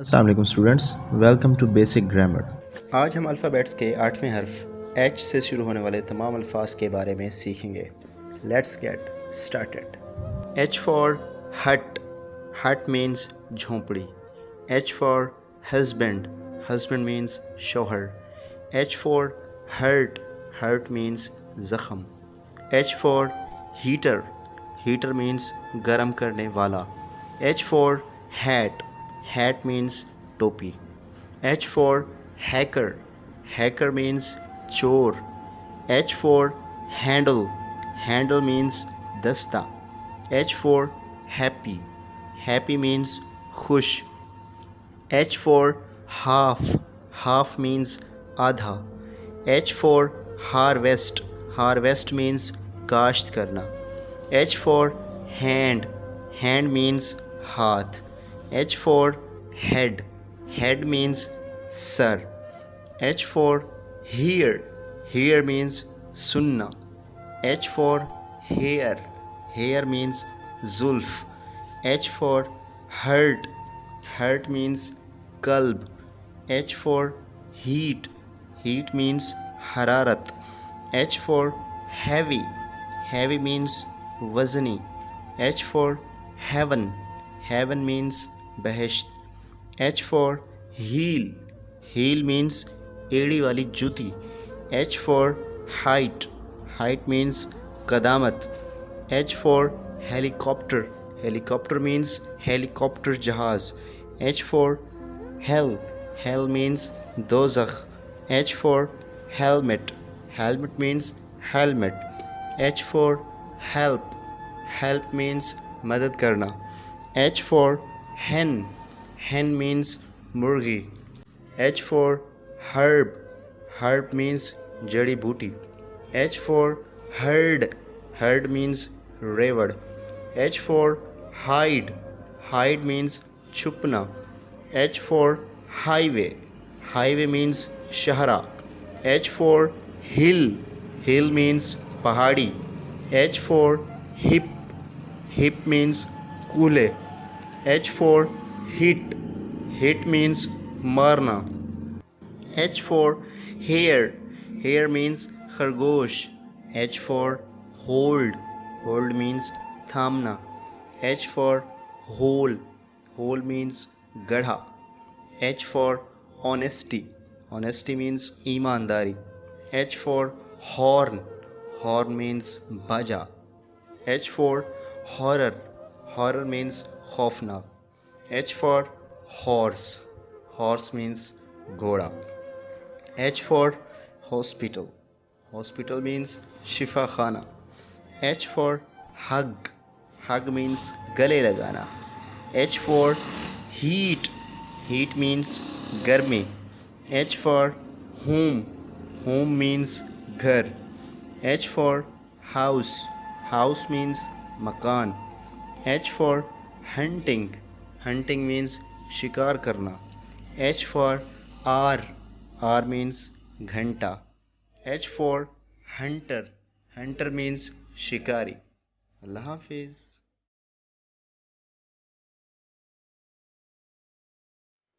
अस्सलाम वालेकुम students, welcome to basic grammar. आज हम अल्फ़ाबेट्स के 8वें हर्फ एच से शुरू होने वाले तमाम अल्फाज के बारे में सीखेंगे। Let's get started. H for hut, hut means झोंपड़ी। H for husband, husband means शोहर। H for hurt, hurt means ज़ख़म। H for heater, heater means गर्म करने वाला। H for hat, hat means topi. H for hacker, hacker means chor. H for handle, handle means dasta. H for happy, happy means khush. H for half, half means आधा. H for harvest, harvest means काश्त करना. H for hand, hand means हाथ. H for head, head means sir. H for hair, hair means sunna. H for hair, hair means zulf. H for hurt, hurt means kalb. H for heat, heat means hararat. H for heavy, heavy means wazni. H for heaven, heaven means behesht. H for heel, heel means एड़ी वाली जूती. H for height, height means कदामत. H for helicopter, helicopter means helicopter जहाज. H for hell, hell means दोज़ख. H for helmet, helmet means helmet. H for help, help means मदद करना. H for hen, hen means मुर्गी. H for herb, herb means जड़ी बूटी. H for herd, herd means रेवड़. H for hide, hide means छुपना. H for highway, highway means शहरा. H for hill, hill means पहाड़ी. H for hip, hip means कूल्हे. H for hit, hit means मारना. H for hair, hair means खरगोश. H for hold, hold means थामना. H for hole, hole means गड्ढा. H for honesty, honesty means ईमानदारी. H for horn, horn means बाजा. H for horror, horror means खौफनाक. H for horse, horse means घोड़ा. H for hospital, hospital means शिफा खाना. H for hug, hug means गले लगाना. H for heat, heat means गर्मी. H for home, home means घर. H for house, house means मकान. H for hunting, hunting means शिकार करना. H for R, R means घंटा. H for hunter, hunter means शिकारी. अल्लाह हाफिज़.